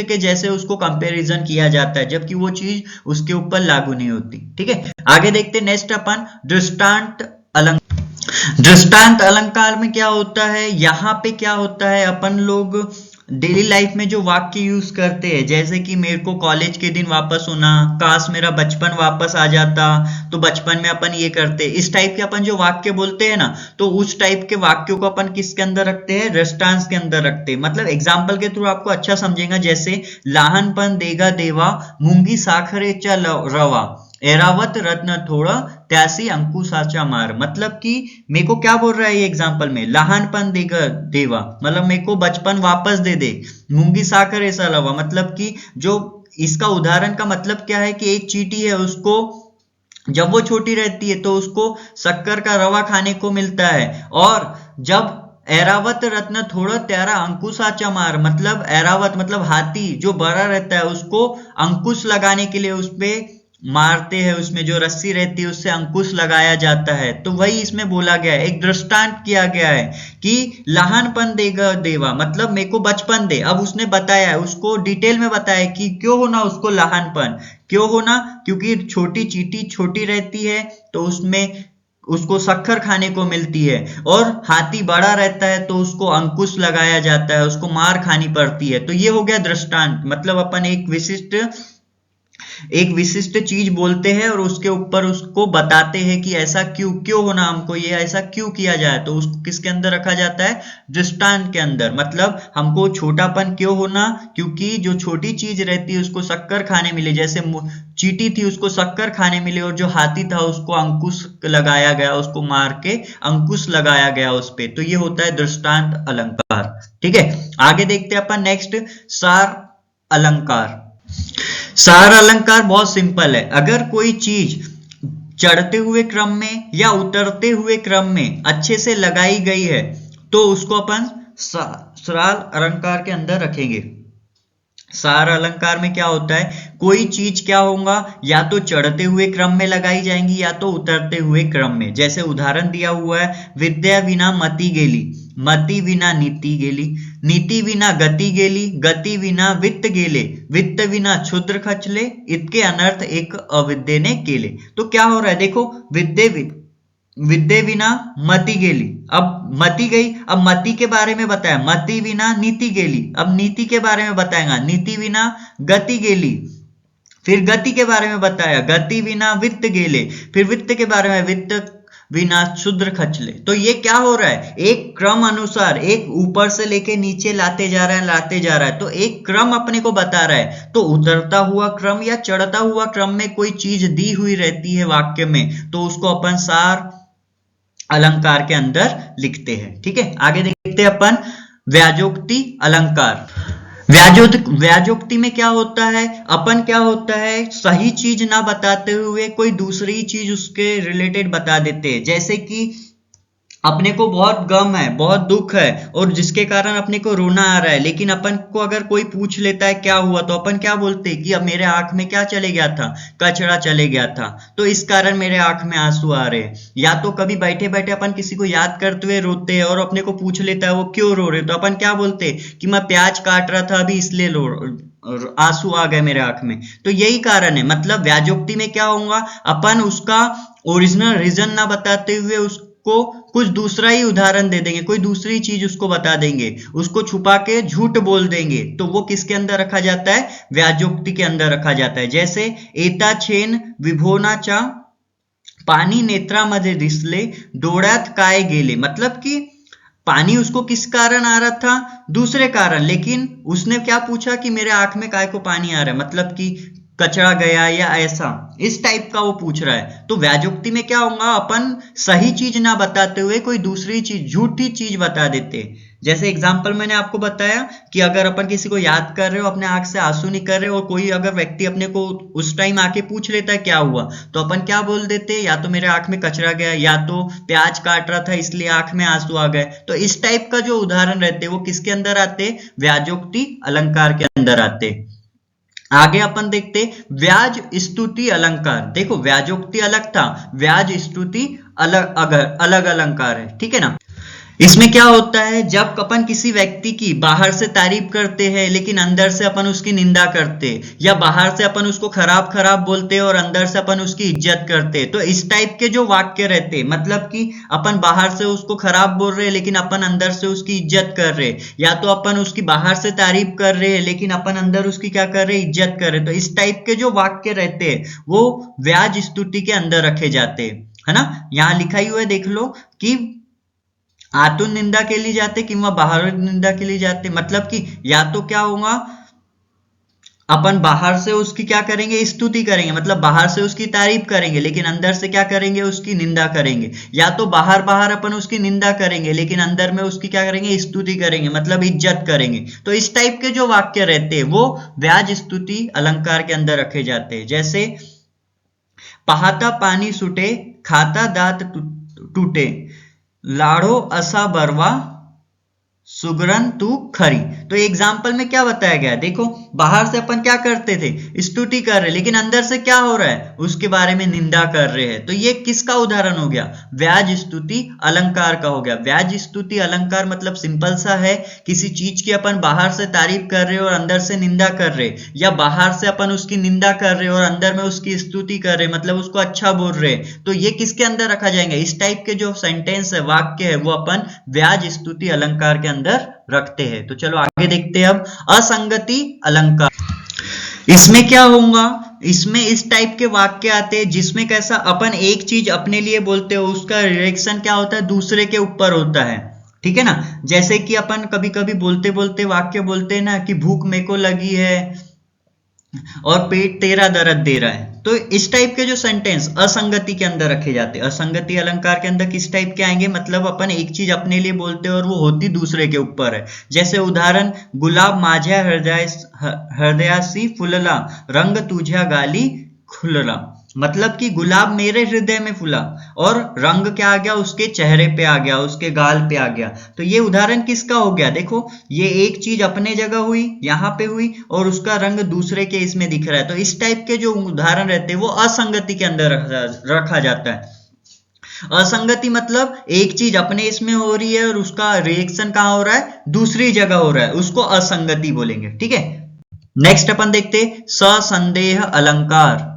के जैसे उसको कंपैरिजन किया जाता है, जबकि वो चीज उसके ऊपर लागू नहीं होती। ठीक है, आगे देखते नेक्स्ट अपन दृष्टांत अलंकार। दृष्टांत अलंकार में क्या होता है? यहाँ पे क्या होता है, अपन लोग डेली लाइफ में जो वाक्य यूज करते हैं, जैसे कि मेरे को कॉलेज के दिन वापस होना, काश मेरा बचपन वापस आ जाता, तो बचपन में अपन ये करते, इस टाइप के अपन जो वाक्य बोलते हैं ना, तो उस टाइप के वाक्यों को अपन किसके अंदर रखते हैं? दृष्टांत के अंदर रखते हैं। मतलब एग्जाम्पल के थ्रू आपको अच्छा समझेगा। जैसे लहानपण देगा देवा, मूंगी साखरेचा रवा, एरावत रत्न थोड़ा, त्यासी अंकुशाचा मार। मतलब कि मेरे को क्या बोल रहा है ये एग्जाम्पल में? लहानपन देगा देवा, मतलब मेरे को बचपन वापस दे दे। मूंगी साकर ऐसा लवा, मतलब कि जो इसका उदाहरण का मतलब क्या है कि एक चींटी है, उसको जब वो छोटी रहती है तो उसको शक्कर का रवा खाने को मिलता है, और जब ऐरावत रत्न थोड़ा त्यारा अंकुशाचा मार, मतलब ऐरावत मतलब हाथी जो बड़ा रहता है, उसको अंकुश लगाने के लिए उसपे मारते हैं, उसमें जो रस्सी रहती है उससे अंकुश लगाया जाता है। तो वही इसमें बोला गया है, एक दृष्टांत किया गया है कि लहानपन देगा देवा, मतलब मेरे को बचपन दे। अब उसने बताया है, उसको डिटेल में बताया कि क्यों होना उसको लहानपन, क्यों होना? क्योंकि छोटी चींटी छोटी रहती है तो उसमें उसको शक्कर खाने को मिलती है, और हाथी बड़ा रहता है तो उसको अंकुश लगाया जाता है, उसको मार खानी पड़ती है। तो ये हो गया दृष्टांत, मतलब अपन एक विशिष्ट चीज बोलते हैं और उसके ऊपर उसको बताते हैं कि ऐसा क्यों क्यों होना, हमको ये ऐसा क्यों किया जाए, तो उसको किसके अंदर रखा जाता है? दृष्टांत के अंदर। मतलब हमको छोटापन क्यों होना? क्योंकि जो छोटी चीज रहती है उसको शक्कर खाने मिले, जैसे चींटी थी उसको शक्कर खाने मिले, और जो हाथी था उसको अंकुश लगाया गया, उसको मार के अंकुश लगाया गया उस पे। तो ये होता है दृष्टांत अलंकार। ठीक है, आगे देखते हैं अपन नेक्स्ट सार अलंकार। सार अलंकार बहुत सिंपल है। अगर कोई चीज चढ़ते हुए क्रम में या उतरते हुए क्रम में अच्छे से लगाई गई है तो उसको अपन सार अलंकार के अंदर रखेंगे। सार अलंकार में क्या होता है? कोई चीज क्या होगा, या तो चढ़ते हुए क्रम में लगाई जाएंगी या तो उतरते हुए क्रम में। जैसे उदाहरण दिया हुआ है, विद्या विना मति गेली, मति विना नीति गेली, नीति विना गति गेली, गति विना वित्त गेले, वित्त विना क्षुद्र खचले, इतके अनर्थ एक अविद्य ने केले। तो क्या हो रहा है देखो, विद्या बिना मति गेली, अब मति गई, अब मति के बारे में बताया, मति बिना नीति गेली, अब नीति के बारे में बताएगा, नीति बिना गति गेली, फिर गति के बारे में बताया, गति बिना वित्त गेले, फिर वित्त के बारे में, वित्त बिना क्षुद्र खचले। तो ये क्या हो रहा है? एक क्रम अनुसार, एक ऊपर से लेके नीचे लाते जा रहा है, लाते जा रहा है, तो एक क्रम अपने को बता रहा है। तो उतरता हुआ क्रम या चढ़ता हुआ क्रम में कोई चीज दी हुई रहती है वाक्य में, तो उसको अपन सार अलंकार के अंदर लिखते हैं। ठीक है, आगे देखते हैं अपन व्याजोक्ति अलंकार। व्याजोक्ति में क्या होता है? अपन क्या होता है, सही चीज ना बताते हुए कोई दूसरी चीज उसके रिलेटेड बता देते हैं। जैसे कि अपने को बहुत गम है, बहुत दुख है, और जिसके कारण अपने को रोना आ रहा है, लेकिन अपन को अगर कोई पूछ लेता है क्या हुआ, तो अपन क्या बोलते हैं कि अब मेरे आंख में क्या चले गया था? कचरा चले गया था, तो इस कारण मेरे आंख में आंसू आ रहे हैं। या तो कभी बैठे बैठे अपन किसी को याद करते हुए रोते हैं और अपने को पूछ लेता है वो क्यों रो रहे, तो अपन क्या बोलते हैं कि मैं प्याज काट रहा था अभी इसलिए आंसू आ गए मेरे आंख में। तो यही कारण है। मतलब व्याजोक्ति में क्या होगा, अपन उसका ओरिजिनल रीजन ना बताते हुए उसको कुछ दूसरा ही उदाहरण दे देंगे, कोई दूसरी चीज उसको बता देंगे, उसको छुपा के झूठ बोल देंगे, तो वो किसके अंदर रखा जाता है? व्याजोक्ति के अंदर रखा जाता है। जैसे एता छेन विभोनाचा पानी नेत्रामध्ये दिसले, डोळ्यात काय गेले, मतलब कि पानी उसको किस कारण आ रहा था, दूसरे कारण, लेकिन उसने क्या पूछा कि मेरे आंख में काय को पानी आ रहा है, मतलब कि कचरा गया या ऐसा, इस टाइप का वो पूछ रहा है। तो व्याजोक्ति में क्या होगा, अपन सही चीज ना बताते हुए कोई दूसरी चीज, झूठी चीज बता देते। जैसे एग्जाम्पल मैंने आपको बताया कि अगर अपन किसी को याद कर रहे हो, अपने आंख से आंसू निकल रहे हो, और कोई अगर व्यक्ति अपने को उस टाइम आके पूछ लेता है क्या हुआ, तो अपन क्या बोल देते, या तो मेरे आंख में कचरा गया, या तो प्याज काट रहा था इसलिए आंख में आंसू आ गए। तो इस टाइप का जो उदाहरण रहते वो किसके अंदर आते, व्याजोक्ति अलंकार के अंदर आते। आगे अपन देखते व्याज स्तुति अलंकार। देखो व्याजोक्ति अलग था, व्याज स्तुति अलग अलग अलंकार है, ठीक है ना। इसमें क्या होता है, जब अपन किसी व्यक्ति की बाहर से तारीफ करते हैं लेकिन अंदर से अपन उसकी निंदा करते, या बाहर से अपन उसको खराब खराब बोलते और अंदर से अपन उसकी इज्जत करते, तो इस टाइप के जो वाक्य रहते, मतलब कि अपन बाहर से उसको खराब बोल रहे लेकिन अपन अंदर से उसकी इज्जत कर रहे, या तो अपन उसकी बाहर से तारीफ कर रहे हैं लेकिन अपन अंदर उसकी क्या कर रहे, इज्जत कर रहे। तो इस टाइप के जो वाक्य रहते हैं वो व्याज स्तुति के अंदर रखे जाते हैं, है ना। यहाँ लिखा ही हुआ है, देख लो कि आतून निंदा के लिए जाते किंवा बाहर निंदा के लिए जाते, मतलब कि या तो क्या होगा, अपन बाहर से उसकी क्या करेंगे, स्तुति करेंगे, मतलब बाहर से उसकी तारीफ करेंगे लेकिन अंदर से क्या करेंगे, उसकी निंदा करेंगे, या तो बाहर बाहर अपन उसकी निंदा करेंगे लेकिन अंदर में उसकी क्या करेंगे, स्तुति करेंगे, मतलब इज्जत करेंगे। तो इस टाइप के जो वाक्य रहते हैं वो व्याज स्तुति अलंकार के अंदर रखे जाते हैं। जैसे पहाता पानी सुटे, खाता दांत टूटे, लाड़ो असा बरवा, सुगरन तू खरी। तो एग्जाम्पल में क्या बताया गया, देखो बाहर से अपन क्या करते थे, स्तुति कर रहे, लेकिन अंदर से क्या हो रहा है, उसके बारे में निंदा कर रहे हैं। तो ये किसका उदाहरण हो गया, व्याज स्तुति अलंकार का हो गया। व्याज स्तुति अलंकार मतलब सिंपल सा है, किसी चीज की अपन बाहर से तारीफ कर रहे और अंदर से निंदा कर रहे, या बाहर से अपन उसकी निंदा कर रहे और अंदर में उसकी स्तुति कर रहे, मतलब उसको अच्छा बोल रहे। तो ये किसके अंदर रखा जाएगा, इस टाइप के जो सेंटेंस है, वाक्य है, वो अपन व्याज स्तुति अलंकार के अंदर रखते हैं। तो चलो आगे देखते हैं अब असंगति अलंकार। इसमें क्या होगा, इसमें इस टाइप के वाक्य आते हैं जिसमें कैसा, अपन एक चीज अपने लिए बोलते हो, उसका रिएक्शन क्या होता है, दूसरे के ऊपर होता है, ठीक है ना। जैसे कि अपन कभी कभी बोलते बोलते वाक्य बोलते हैं ना कि भूख मेरे को लगी है और पेट तेरा दर्द दे रहा है। तो इस टाइप के जो सेंटेंस असंगति के अंदर रखे जाते हैं। असंगति अलंकार के अंदर किस टाइप के आएंगे, मतलब अपन एक चीज अपने लिए बोलते हैं और वो होती दूसरे के ऊपर है। जैसे उदाहरण, गुलाब माझ्या हृदयासी फुलला, रंग तुझ्या गाली खुलला, मतलब कि गुलाब मेरे हृदय में फूला और रंग क्या आ गया, उसके चेहरे पे आ गया, उसके गाल पे आ गया। तो ये उदाहरण किसका हो गया, देखो ये एक चीज अपने जगह हुई, यहाँ पे हुई, और उसका रंग दूसरे के इसमें दिख रहा है। तो इस टाइप के जो उदाहरण रहते हैं वो असंगति के अंदर रखा जाता है। असंगति मतलब एक चीज अपने इसमें हो रही है और उसका रिएक्शन कहाँ हो रहा है, दूसरी जगह हो रहा है, उसको असंगति बोलेंगे, ठीक है। नेक्स्ट अपन देखते ससंदेह अलंकार।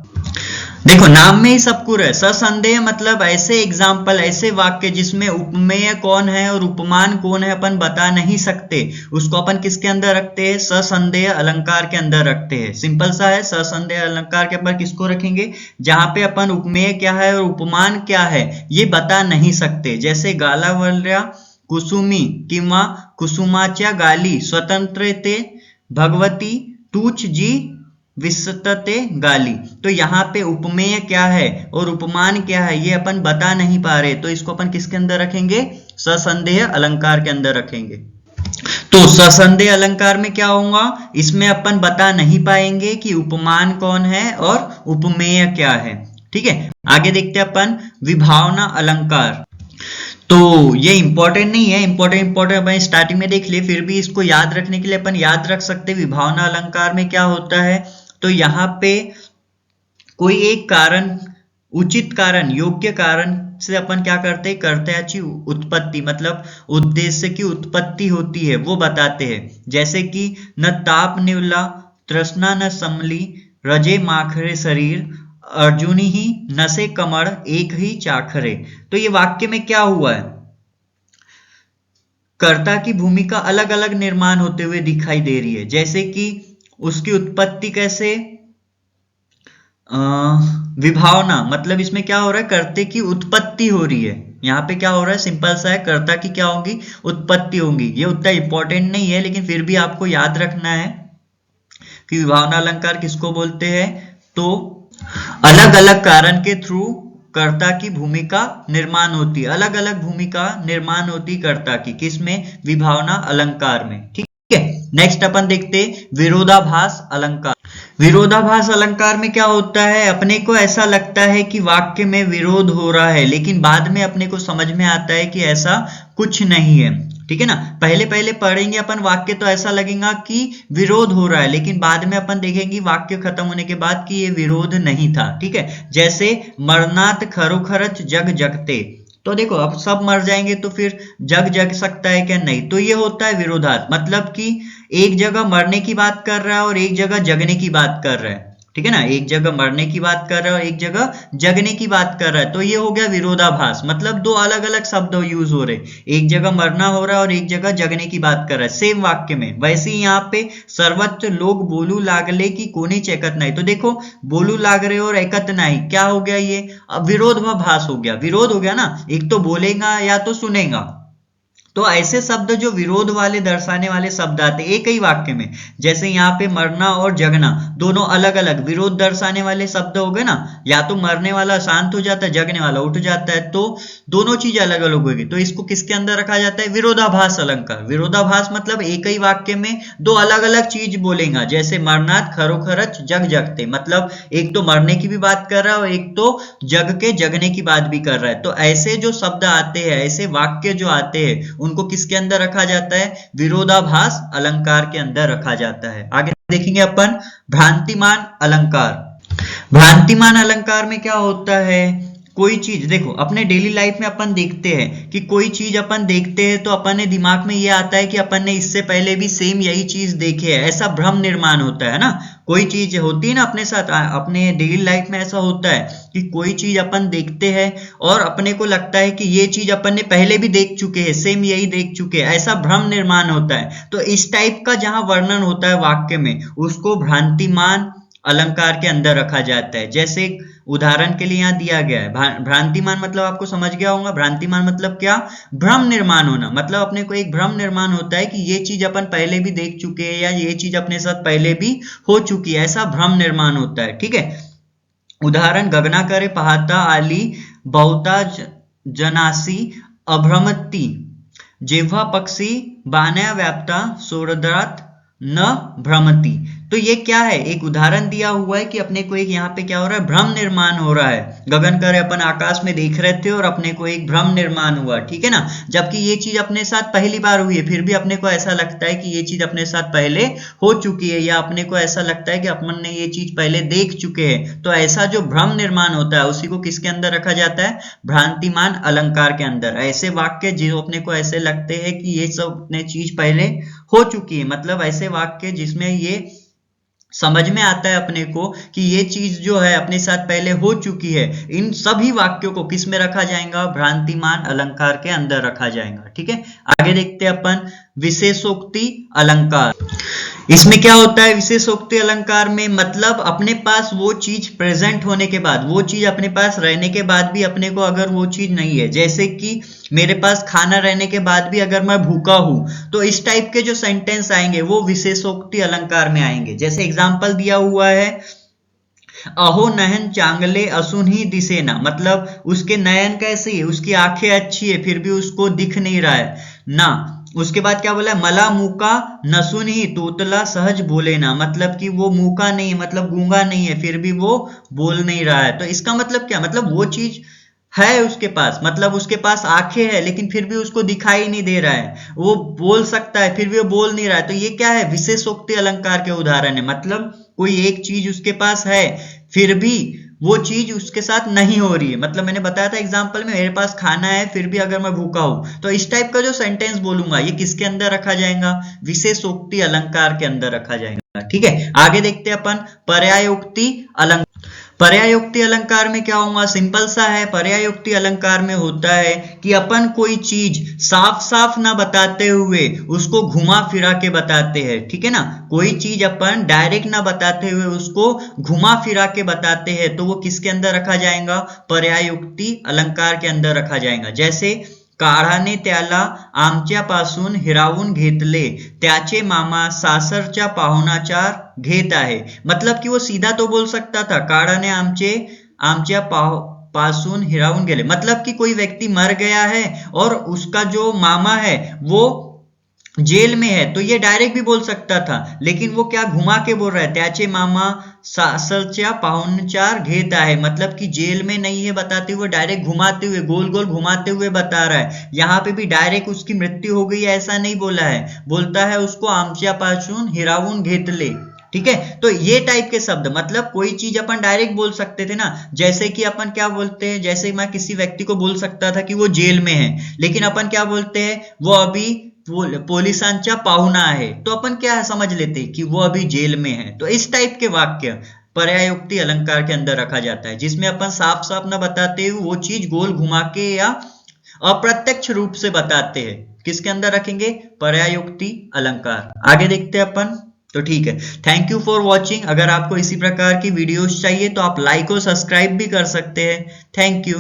देखो नाम में ही सब कुछ है। ससंदेह मतलब ऐसे एग्जाम्पल, ऐसे वाक्य जिसमें उपमेय कौन है और उपमान कौन है अपन बता नहीं सकते, उसको अपन किसके अंदर रखते हैं, ससंदेह अलंकार के अंदर रखते हैं। सिंपल सा है, ससंदेह अलंकार के ऊपर किसको रखेंगे, जहां पे अपन उपमेय क्या है और उपमान क्या है ये बता नहीं सकते। जैसे गालावल्या कुसुमी किंवा कुसुमाच्या गाली स्वतंत्रते भगवती तूच जी विसतते गाली। तो यहाँ पे उपमेय क्या है और उपमान क्या है ये अपन बता नहीं पा रहे, तो इसको अपन किसके अंदर रखेंगे, ससंदेह अलंकार के अंदर रखेंगे। तो ससंदेह अलंकार में क्या होगा, इसमें अपन बता नहीं पाएंगे कि उपमान कौन है और उपमेय क्या है, ठीक है। आगे देखते हैं अपन विभावना अलंकार। तो ये इंपॉर्टेंट नहीं है, इंपॉर्टेंट अपन स्टार्टिंग में देख लिए, फिर भी इसको याद रखने के लिए अपन याद रख सकते। विभावना अलंकार में क्या होता है, तो यहाँ पे कोई एक कारण, उचित कारण, योग्य कारण से अपन क्या करते हैं, कर्तव्याची उत्पत्ति, मतलब उद्देश्य की उत्पत्ति होती है वो बताते हैं। जैसे कि न ताप निवला, तृष्णा न समली, रजे माखरे शरीर, अर्जुनी ही नसे कमर, एक ही चाखरे। तो ये वाक्य में क्या हुआ है, कर्ता की भूमिका अलग अलग निर्माण होते हुए दिखाई दे रही है। जैसे कि उसकी उत्पत्ति कैसे, विभावना मतलब इसमें क्या हो रहा है, कर्ते की उत्पत्ति हो रही है, यहाँ पे क्या हो रहा है, सिंपल सा है, कर्ता की क्या होगी, उत्पत्ति होगी। ये उतना इंपॉर्टेंट नहीं है, लेकिन फिर भी आपको याद रखना है कि विभावना अलंकार किसको बोलते हैं। तो अलग अलग कारण के थ्रू कर्ता की भूमिका निर्माण होती है, अलग अलग भूमिका निर्माण होती कर्ता की, किसमें, विभावना अलंकार में। ठीक है, नेक्स्ट अपन देखते विरोधाभास अलंकार। विरोधाभास अलंकार में क्या होता है, अपने को ऐसा लगता है कि वाक्य में विरोध हो रहा है, लेकिन बाद में अपने को समझ में आता है कि ऐसा कुछ नहीं है। ठीक है ना, पहले पहले पढ़ेंगे अपन वाक्य तो ऐसा लगेगा कि विरोध हो रहा है, लेकिन बाद में अपन देखेंगे वाक्य खत्म होने के बाद कि ये विरोध नहीं था। ठीक है, जैसे मरनाथ खरो खरच जग जगते, तो देखो अब सब मर जाएंगे तो फिर जग जग सकता है क्या, नहीं। तो ये होता है विरोधात, मतलब कि एक जगह मरने की बात कर रहा है और एक जगह जगने की बात कर रहा है। ठीक है ना, एक जगह मरने की बात कर रहा है और एक जगह जगने की बात कर रहा है, तो ये हो गया विरोधाभास, मतलब दो अलग अलग शब्द यूज हो रहे, एक जगह मरना हो रहा है और एक जगह जगने की बात कर रहा है सेम वाक्य में। वैसे ही यहाँ पे सर्वत्र लोग बोलू लागले की कोनीच एकत नहीं, तो देखो बोलू लाग रहे और एकत नहीं, क्या हो गया, ये अब विरोधाभास हो गया, विरोध हो गया ना, एक तो बोलेगा या तो सुनेगा। तो ऐसे शब्द जो विरोध वाले दर्शाने वाले शब्द आते एक ही वाक्य में, जैसे यहाँ पे मरना और जगना दोनों अलग अलग विरोध दर्शाने वाले शब्द हो गए ना, या तो मरने वाला शांत हो जाता है, जगने वाला उठ जाता है, तो दोनों चीज अलग अलग होगी, तो इसको किसके अंदर रखा जाता है, विरोधाभास अलंकार। विरोधाभास मतलब एक ही वाक्य में दो अलग अलग चीज बोलेगा, जैसे मरनाथ खरो खरच जग जगते, मतलब एक तो मरने की भी बात कर रहा है और एक तो जग के जगने की बात भी कर रहा है। तो ऐसे जो शब्द आते हैं, ऐसे वाक्य जो आते हैं, उनको किसके अंदर रखा जाता है, विरोधाभास अलंकार के अंदर रखा जाता है। आगे देखेंगे अपन भ्रांतिमान अलंकार। भ्रांतिमान अलंकार में क्या होता है, कोई चीज देखो अपने डेली लाइफ में अपन देखते हैं कि कोई चीज अपन देखते हैं तो अपने दिमाग में ये आता है कि अपन ने इससे पहले भी सेम यही चीज देखे है, ऐसा भ्रम निर्माण होता है ना। कोई चीज होती है ना अपने साथ, अपने डेली लाइफ में ऐसा होता है कि कोई चीज अपन देखते हैं और अपने को लगता है कि ये चीज अपन ने पहले भी देख चुके हैं, सेम यही देख चुके हैं, ऐसा भ्रम निर्माण होता है। तो इस टाइप का जहां वर्णन होता है वाक्य में, उसको भ्रांतिमान अलंकार के अंदर रखा जाता है। जैसे उदाहरण के लिए यहाँ दिया गया है, भ्रांतिमान मतलब आपको समझ गया होगा, भ्रांतिमान मतलब क्या, भ्रम निर्माण होना, मतलब अपने को एक भ्रम निर्माण होता है कि ये चीज अपन पहले भी देख चुके हैं या ये चीज अपने साथ पहले भी हो चुकी है, ऐसा भ्रम निर्माण होता है। ठीक है, उदाहरण गगना करे पहाता आली बहुता जनासी अभ्रमती जेव्हा पक्षी बाण्या व्याप्ता सोरदात न भ्रमती। तो ये क्या है, एक उदाहरण दिया हुआ है कि अपने को एक यहाँ पे क्या हो रहा है, भ्रम निर्माण हो रहा है। गगन करे अपन आकाश में देख रहे थे और अपने को एक भ्रम निर्माण हुआ, ठीक है ना, जबकि ये चीज अपने साथ पहली बार हुई है, फिर भी अपने को ऐसा लगता है कि ये चीज अपने साथ पहले हो चुकी है, या अपने को ऐसा लगता है कि अपन ने ये चीज पहले देख चुके हैं। तो ऐसा जो भ्रम निर्माण होता है उसी को किसके अंदर रखा जाता है, भ्रांतिमान अलंकार के अंदर। ऐसे वाक्य जो अपने को ऐसे लगते हैं कि ये सब अपने चीज पहले हो चुकी है, मतलब ऐसे वाक्य जिसमें ये समझ में आता है अपने को कि ये चीज जो है अपने साथ पहले हो चुकी है, इन सभी वाक्यों को किस में रखा जाएगा, भ्रांतिमान अलंकार के अंदर रखा जाएगा। ठीक है, आगे देखते हैं अपन विशेषोक्ति अलंकार। इसमें क्या होता है विशेषोक्ति अलंकार में, मतलब अपने पास वो चीज प्रेजेंट होने के बाद, वो चीज अपने पास रहने के बाद भी अपने को अगर वो चीज नहीं है, जैसे कि मेरे पास खाना रहने के बाद भी अगर मैं भूखा हूं, तो इस टाइप के जो सेंटेंस आएंगे वो विशेषोक्ति अलंकार में आएंगे। जैसे एग्जांपल दिया हुआ है, अहो नयन चांगले असुन ही दिसे ना, मतलब उसके नयन कैसी है, उसकी आंखें अच्छी है फिर भी उसको दिख नहीं रहा है ना। उसके बाद क्या बोला, मला मुका नसुन ही तोतला सहज बोले ना, मतलब कि वो मुका नहीं है, मतलब गूंगा नहीं है, फिर भी वो बोल नहीं रहा है। तो इसका मतलब क्या, मतलब वो चीज है उसके पास, मतलब उसके पास आंखें है लेकिन फिर भी उसको दिखाई नहीं दे रहा है, वो बोल सकता है फिर भी वो बोल नहीं रहा है। तो ये क्या है, विशेषोक्ति अलंकार के उदाहरण है। मतलब कोई एक चीज उसके पास है फिर भी वो चीज उसके साथ नहीं हो रही है। मतलब मैंने बताया था एग्जांपल में, मेरे पास खाना है फिर भी अगर मैं भूखा हूं, तो इस टाइप का जो सेंटेंस बोलूंगा ये किसके अंदर रखा जाएगा, विशेषोक्ति अलंकार के अंदर रखा जाएगा। ठीक है, आगे देखते हैं अपन पर्यायोक्ति अलंकार। पर्यायोक्ति अलंकार में क्या होगा, सिंपल सा है। पर्यायोक्ति अलंकार में होता है कि अपन कोई चीज साफ साफ ना बताते हुए उसको घुमा फिरा के बताते हैं, ठीक है ना। कोई चीज अपन डायरेक्ट ना बताते हुए उसको घुमा फिरा के बताते हैं, तो वो किसके अंदर रखा जाएगा, पर्यायोक्ति अलंकार के अंदर रखा जाएगा। जैसे काढाने त्याला आमच्यापासून हिरावून घेतले, त्याचे मामा सासरचा पाहुणाचार घेत आहे। मतलब कि वो सीधा तो बोल सकता था काढाने आमच्या पासून हिरावून गेले, मतलब कि कोई व्यक्ति मर गया है और उसका जो मामा है वो जेल में है, तो ये डायरेक्ट भी बोल सकता था, लेकिन वो क्या घुमा के बोल रहा है, त्याचे मामा सासरच्या पाहुणचार घेत आहे, मतलब कि जेल में नहीं है बताते हुए डायरेक्ट घुमाते हुए, गोल गोल घुमाते हुए बता रहा है। यहाँ पे भी डायरेक्ट उसकी मृत्यु हो गई ऐसा नहीं बोला है, बोलता है उसको आमच्यापासून हिरावून घेतले, ठीक है। तो ये टाइप के शब्द, मतलब कोई चीज अपन डायरेक्ट बोल सकते थे ना, जैसे कि अपन क्या बोलते हैं, जैसे मैं किसी व्यक्ति को बोल सकता था कि वो जेल में है, लेकिन अपन क्या बोलते हैं, वो अभी पोलिसांचा पाहुणा आहे, तो अपन क्या समझ लेते कि वो अभी जेल में है। तो इस टाइप के वाक्य पर्यायोक्ति अलंकार के अंदर रखा जाता है, जिसमें अपन साफ साफ ना बताते हुए वो चीज गोल घुमा के या अप्रत्यक्ष रूप से बताते हैं। किसके अंदर रखेंगे, पर्यायोक्ति अलंकार। आगे देखते हैं अपन, तो ठीक है। Thank you for watching. अगर आपको इसी प्रकार की वीडियोस चाहिए तो आप लाइक और सब्सक्राइब भी कर सकते हैं। Thank you.